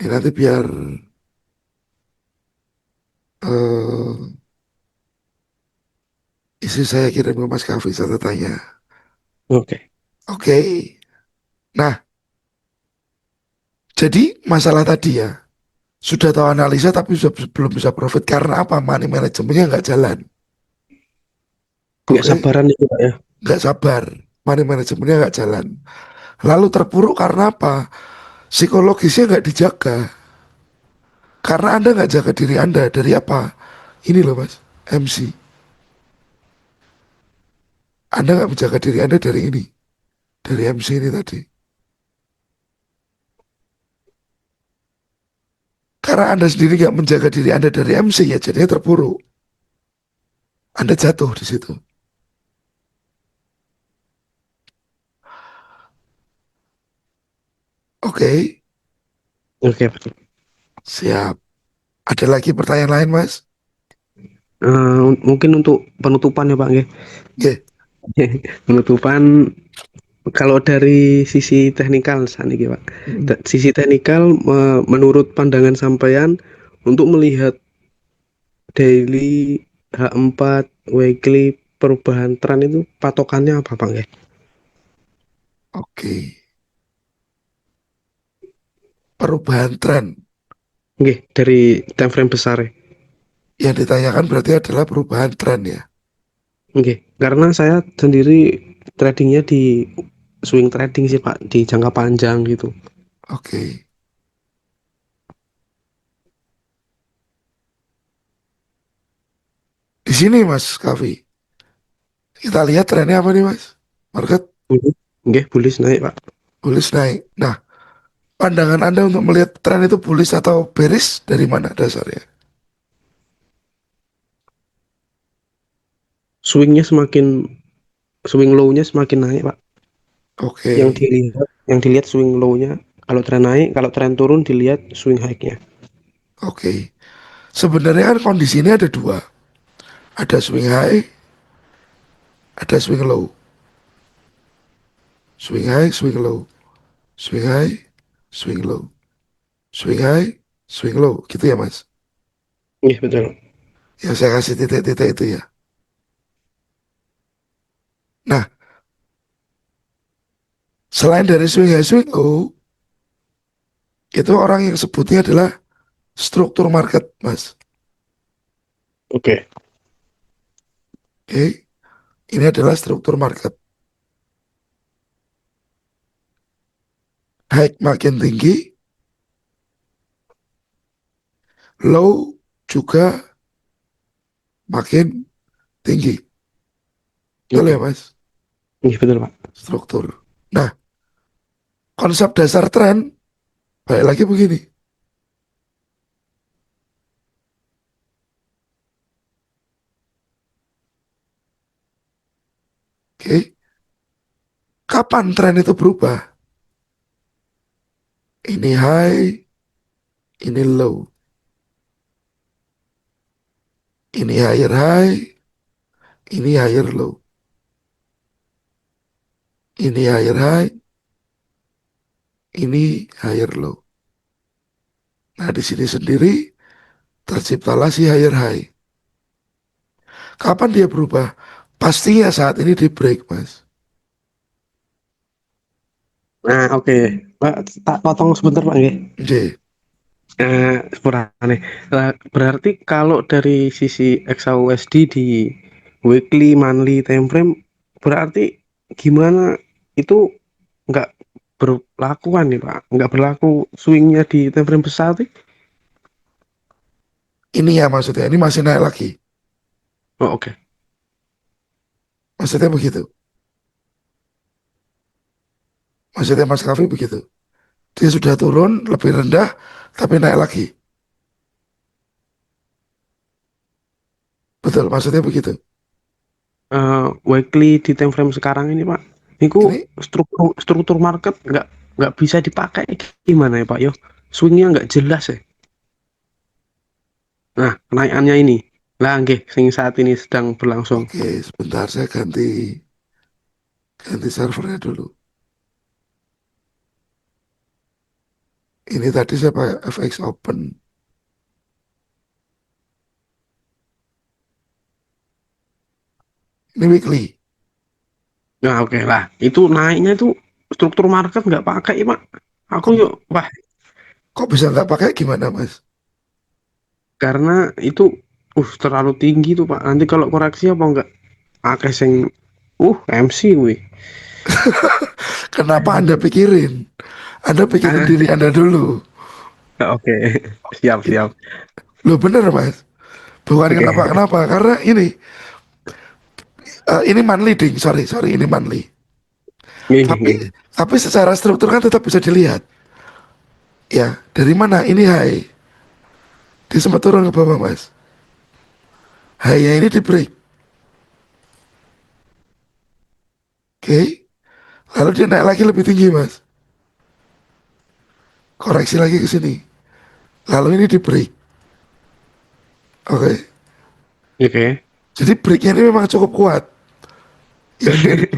Ini nanti biar eh isi saya kirim ke Mas Kavi catatannya. Oke. Oke. Nah, jadi masalah tadi ya, sudah tahu analisa tapi belum bisa profit karena apa? Money manajemennya nggak jalan. Nggak Oke, sabaran nih Pak ya. nggak sabar. Money manajemennya nggak jalan. Lalu terpuruk karena apa? Psikologisnya nggak dijaga. Karena Anda nggak jaga diri Anda dari apa? Ini loh Mas, MC. Anda nggak menjaga diri Anda dari ini, dari MC ini tadi. Karena Anda sendiri nggak menjaga diri Anda dari MC ya jadinya terpuruk. Anda jatuh di situ. Oke, Oke Pak. siap. Ada lagi pertanyaan lain Mas? Mungkin untuk penutupan ya Pak nggih. Oke, Penutupan kalau dari sisi teknikal saat ini Pak. Sisi teknikal menurut pandangan sampean untuk melihat daily H4 weekly perubahan tren itu patokannya apa Pak nggih? oke. Perubahan tren Nggih, dari time frame besar ya. yang ditanyakan berarti adalah perubahan tren ya. Nggih, karena saya sendiri tradingnya di swing trading sih Pak, di jangka panjang gitu. Oke. Di sini Mas Kavi, kita lihat trennya apa nih Mas? Market Mhm. Nggih, bullish naik Pak. bullish naik. Nah, pandangan Anda untuk melihat tren itu bullish atau bearish dari mana dasarnya? Swingnya semakin swing low-nya semakin naik Pak. Oke, Yang dilihat swing low-nya kalau tren naik, kalau tren turun dilihat swing high-nya. oke. Sebenarnya kan kondisi ini ada dua. Ada swing high, ada swing low. Swing high, swing low. Swing high, swing low. Swing high, swing low. Gitu ya Mas? Nggih, betul. Yang saya kasih titik-titik itu ya. Nah, selain dari swing high, swing low, itu orang yang sebutnya adalah struktur market, Mas. Oke. Oke, ini adalah struktur market. High makin tinggi, low juga makin tinggi. Betul ya, Oke. Mas? Nggih, betul Pak. Struktur. Nah, konsep dasar tren, balik lagi begini. Oke, kapan tren itu berubah? Ini high, ini low. Ini higher high, ini higher low. Ini higher high, ini higher low. Nah, di sini sendiri terciptalah si higher high. Kapan dia berubah? Pastinya saat ini di break, Mas. Nah, oke. Pak, tak potong sebentar Pak nggih. J. Sepurane. Berarti kalau dari sisi XAUSD di weekly, monthly time frame, berarti gimana itu nggak berlakuan nih Pak? Nggak berlaku swingnya di time frame besar sih? Ini ya maksudnya, ini masih naik lagi. Oh, oke. Maksudnya begitu. Maksudnya Mas Kavi begitu. Dia sudah turun lebih rendah, tapi naik lagi. Betul, maksudnya begitu. Weekly di time frame sekarang ini Pak. Niku Ini struktur struktur market nggak bisa dipakai gimana ya Pak yo? Swingnya nggak jelas ya. Nah, kenaikannya ini. Lah nggih sing saat ini sedang berlangsung. oke, sebentar saya ganti ganti servernya dulu. Ini tadi saya pakai FX Open. Ini weekly. Nah, oke lah. Itu naiknya itu struktur market nggak pakai, Pak. Aku Kok, yuk, wah, kok bisa nggak pakai gimana, Mas? karena itu terlalu tinggi tuh, Pak. Nanti kalau koreksi apa enggak? Pakai sing MC wih. Kenapa Anda pikirin? Anda pikirin Ah, diri Anda dulu. oke. Siap, siap. Loh bener, Mas. Bukan Oke. kenapa-kenapa. Karena ini monthly ding. Sorry, sorry, ini monthly. Nih, nih, Tapi, nih. tapi secara struktur kan tetap bisa dilihat. Ya, dari mana? Ini high. Dia sempat turun ke bawah, Mas. High-nya ini di break. Oke. Lalu dia naik lagi lebih tinggi, Mas. Koreksi lagi ke sini. Lalu ini di break. Oke. Oke. Jadi breaknya ini memang cukup kuat. Yang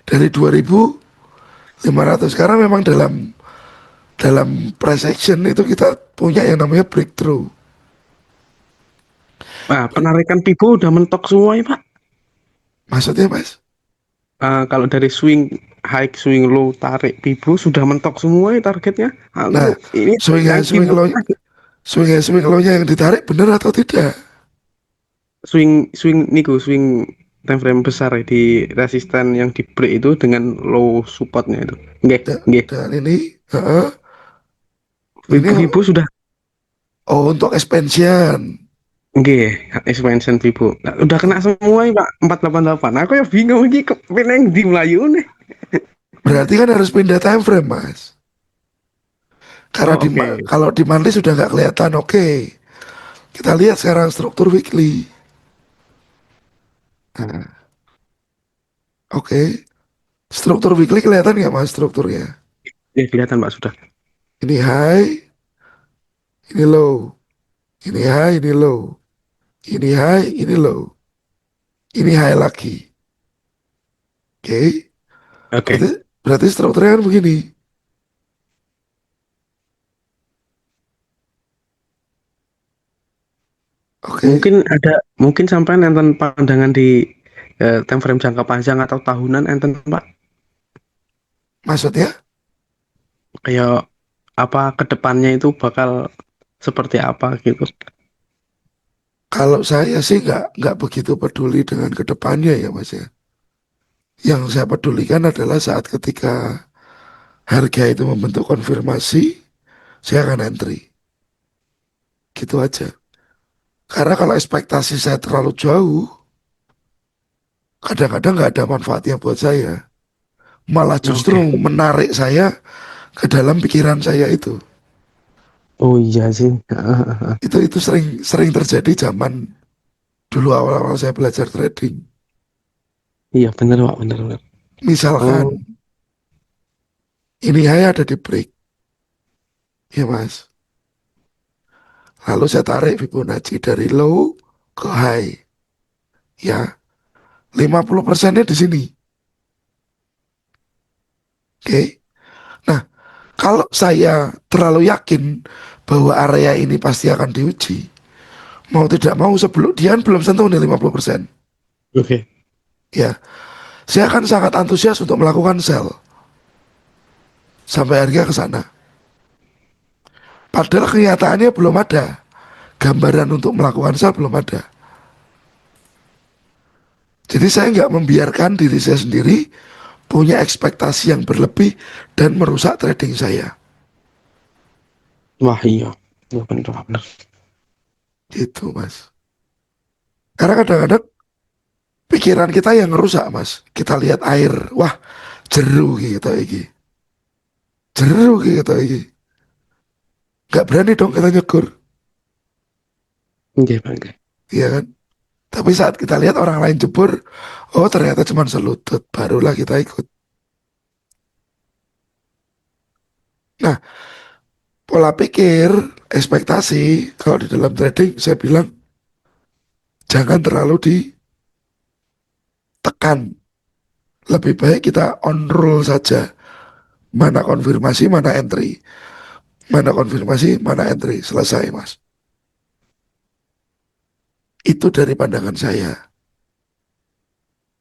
dari 2.500 sekarang memang dalam dalam price action itu kita punya yang namanya breakthrough. Nah, penarikan Pibo udah mentok semua ya, Pak. Maksudnya, Mas? Kalau dari swing high, swing low, tarik Pibo sudah mentok semua ya targetnya. Nah, Aku ini swing high, lagi swing low, swing high, swing low-nya yang ditarik benar atau tidak? swing swing niku swing time frame besar ya, di resisten yang di break itu dengan low supportnya itu. Nggih, nggih. Dan ini, ini Vibo sudah untuk expansion. nggih expansion Vibo. Nah, udah kena semua ya, Pak. 488. Aku ya bingung iki kepeneng di Melayu nih. Berarti kan harus pindah time frame, Mas. Karena Oh, oke. kalau di monthly sudah nggak kelihatan, oke. Kita lihat sekarang struktur weekly. Nah, oke. Struktur weekly kelihatan nggak, Mas, strukturnya? Ya kelihatan, Pak, sudah. Ini high, ini low. Ini high, ini low. Ini high, ini low. Ini high lagi. Oke. Oke. Berarti, berarti strukturnya kan begini. Oke. Mungkin sampai nonton pandangan di time frame jangka panjang atau tahunan enten, Pak. Maksudnya, Kayak apa kedepannya itu bakal seperti apa gitu. kalau saya sih nggak begitu peduli dengan kedepannya ya, Mas ya. Yang saya pedulikan adalah saat ketika harga itu membentuk konfirmasi, saya akan entry. Gitu aja. Karena kalau ekspektasi saya terlalu jauh, kadang-kadang nggak ada manfaatnya buat saya. Malah justru Oke. menarik saya ke dalam pikiran saya itu. Oh iya sih. Itu sering sering terjadi zaman dulu awal-awal saya belajar trading. Iya bener Pak, bener bener. Misalkan Oh, ini high ada di break, ya Mas. Lalu saya tarik Fibonacci dari low ke high, ya 50%-nya di sini. Oke. Nah, kalau saya terlalu yakin bahwa area ini pasti akan diuji, mau tidak mau sebelum dia kan belum sentuh nih 50%. oke. Ya, saya akan sangat antusias untuk melakukan sell sampai harga ke sana. Padahal kenyataannya belum ada. Gambaran untuk melakukan sell belum ada. Jadi saya nggak membiarkan diri saya sendiri punya ekspektasi yang berlebih dan merusak trading saya. Wah iya. Iya bener Pak, bener. Gitu Mas. Karena kadang-kadang pikiran kita yang rusak Mas. Kita lihat air, wah jeru gitu iki. Jeru gitu iki. Gak berani dong kita nyegur, Oke Pak, oke. iya kan? Tapi saat kita lihat orang lain jebur, oh ternyata cuma selutut, barulah kita ikut. Nah, pola pikir, ekspektasi, kalau di dalam trading saya bilang jangan terlalu ditekan. Lebih baik kita on roll saja. Mana konfirmasi, mana entry. Mana konfirmasi, mana entry. Selesai, Mas. Itu dari pandangan saya.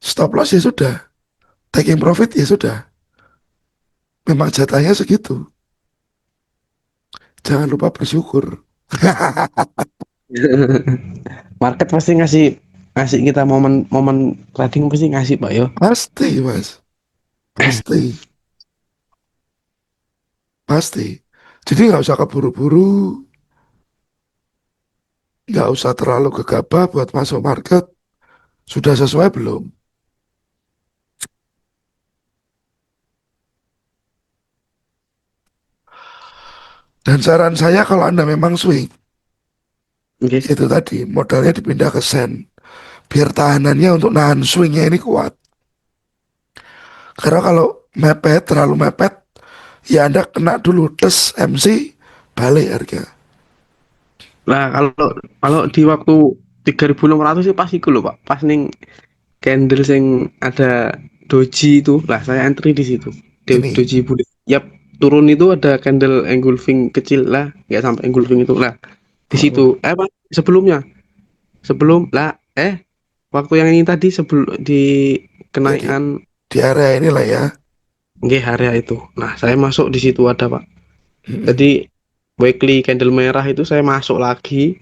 Stop loss ya sudah. Taking profit ya sudah. Memang jatahnya segitu. Jangan lupa bersyukur. Market pasti ngasih ngasih kita momen-momen trading pasti ngasih Pak yo. Pasti, Mas. Pasti. Pasti. Jadi nggak usah keburu-buru. Nggak usah terlalu gegabah buat masuk market. Sudah sesuai belum? Dan saran saya kalau Anda memang swing, Oke. itu tadi modalnya dipindah ke sen. Biar tahanannya untuk nahan swingnya ini kuat. Karena kalau mepet, terlalu mepet, ya Anda kena dulu tes MC, balik harga. Nah, kalau kalau di waktu 3.600 sih pas iku lho, Pak. Pas ning candle yang ada doji itu. Lah, saya entry di situ. Ini, Doji bullish. Yap, turun itu ada candle engulfing kecil lah, nggak sampai engulfing itu. Lah, di oh, situ. Pak, sebelumnya. Sebelum lah waktu yang ini tadi sebelum di ya kenaikan di area inilah ya. nggih area itu. Nah, saya masuk di situ ada, Pak. Mm-mm. Jadi weekly candle merah itu saya masuk lagi.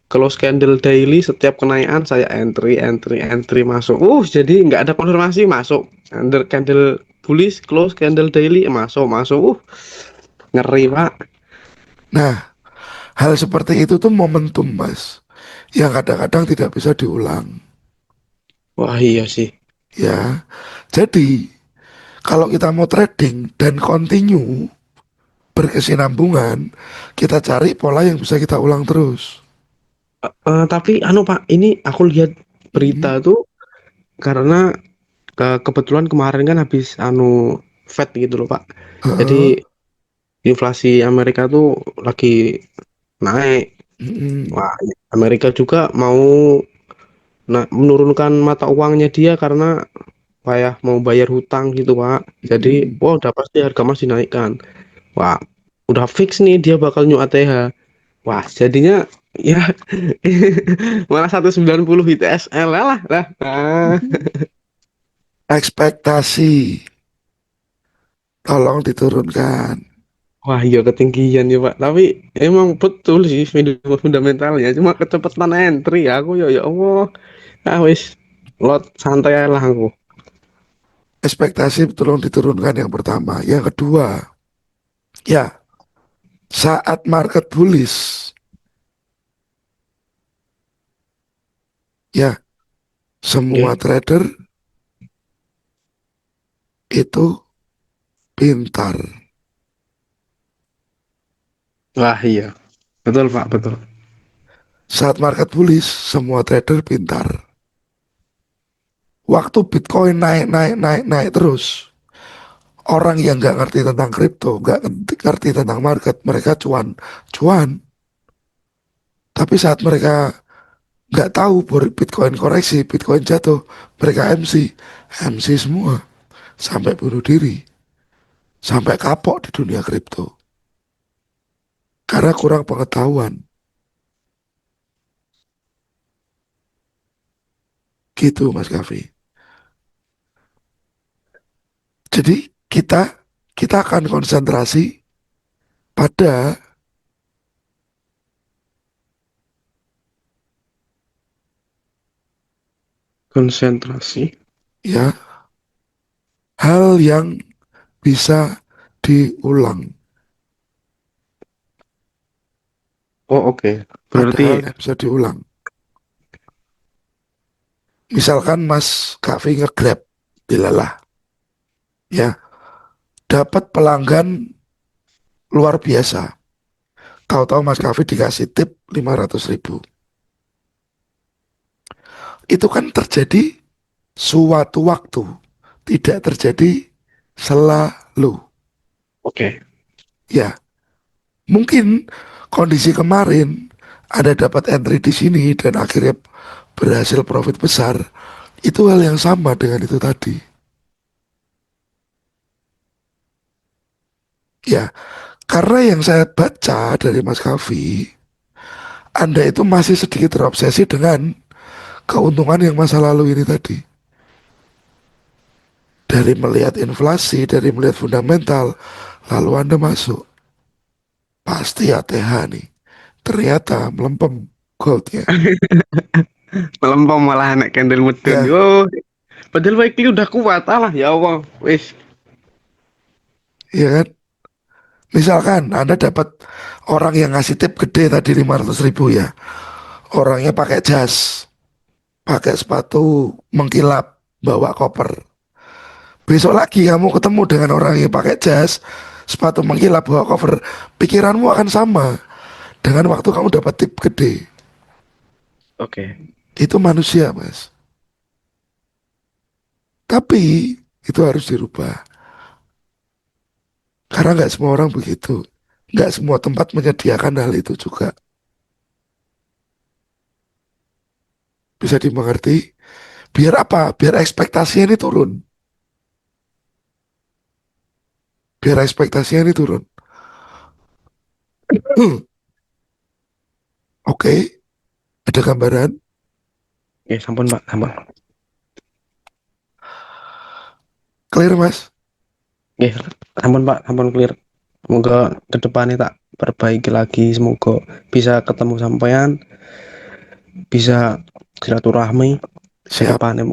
Close candle daily setiap kenaikan saya entry masuk. Jadi nggak ada konfirmasi masuk. Candle candle bullish close candle daily masuk masuk. Ngeri Pak. Nah, hal seperti itu tuh momentum, Mas. Yang kadang-kadang tidak bisa diulang. Wah iya sih. Ya, jadi kalau kita mau trading dan continue berkesinambungan, kita cari pola yang bisa kita ulang terus. Tapi anu Pak, ini aku lihat berita Mm-mm. tuh karena kebetulan kemarin kan habis anu Fed gitu loh Pak. Jadi Heeh. inflasi Amerika tuh lagi naik. Mm-mm. Wah, Amerika juga mau menurunkan mata uangnya dia karena kayak mau bayar hutang gitu Pak. Jadi, Mm-mm. wah udah pasti harga emas dinaikkan. Wah, udah fix nih dia bakal new ATH. Wah, jadinya ya malah 190 ITSL lah lah. Ekspektasi, tolong diturunkan. Wah, iya ketinggian ya Pak. Tapi emang betul sih fundamentalnya. Cuma kecepatan entry aku ya Allah. Ah wis lot santai aja lah aku. Ekspektasi tolong diturunkan yang pertama. Yang kedua, ya saat market bullish, ya semua Oke. trader itu pintar. Wah, iya. Betul Pak, betul. Saat market bullish, semua trader pintar. Waktu Bitcoin naik, naik, naik, naik terus, orang yang nggak ngerti tentang kripto, nggak ngerti tentang market, mereka cuan, cuan. Tapi saat mereka nggak tahu Bitcoin koreksi, Bitcoin jatuh, mereka MC semua sampai bunuh diri, sampai kapok di dunia kripto karena kurang pengetahuan. Gitu, Mas Kavi. Jadi kita kita akan konsentrasi pada Konsentrasi. ya hal yang bisa diulang, Oh, oke. pada Berarti hal yang bisa diulang. Misalkan Mas Kavi nge-Grab, dilalah, ya dapat pelanggan luar biasa. Tahu-tahu Mas Kavi dikasih tip 500.000. Itu kan terjadi suatu waktu, tidak terjadi selalu. oke. Ya, mungkin kondisi kemarin Anda dapat entry di sini dan akhirnya berhasil profit besar. Itu hal yang sama dengan itu tadi. Ya, karena yang saya baca dari Mas Kavi, Anda itu masih sedikit terobsesi dengan keuntungan yang masa lalu ini tadi. Dari melihat inflasi, dari melihat fundamental, lalu Anda masuk. Pasti ATH nih. Ternyata melempem goldnya. Melempem malah nek candle medun. Ya, Oh, padahal weekly udah kuat alah ya Allah. Wis. iya kan? Misalkan Anda dapat orang yang ngasih tip gede tadi 500.000 ya. Orangnya pakai jas, pakai sepatu mengkilap, bawa koper. Besok lagi kamu ketemu dengan orang yang pakai jas, sepatu mengkilap, bawa koper. Pikiranmu akan sama dengan waktu kamu dapat tip gede. Oke. Itu manusia, Mas. Tapi itu harus dirubah. Karena nggak semua orang begitu. Nggak semua tempat menyediakan hal itu juga. Bisa dimengerti? Biar apa? Biar ekspektasinya ini turun. Biar ekspektasinya ini turun. Oke, ada gambaran? Oke, sampun Pak, sampun. Clear, Mas? Oke, sampun Pak, sampun clear. Semoga ke depannya tak perbaiki lagi, semoga bisa ketemu sampean, bisa silaturahmi ke Siap. depannya.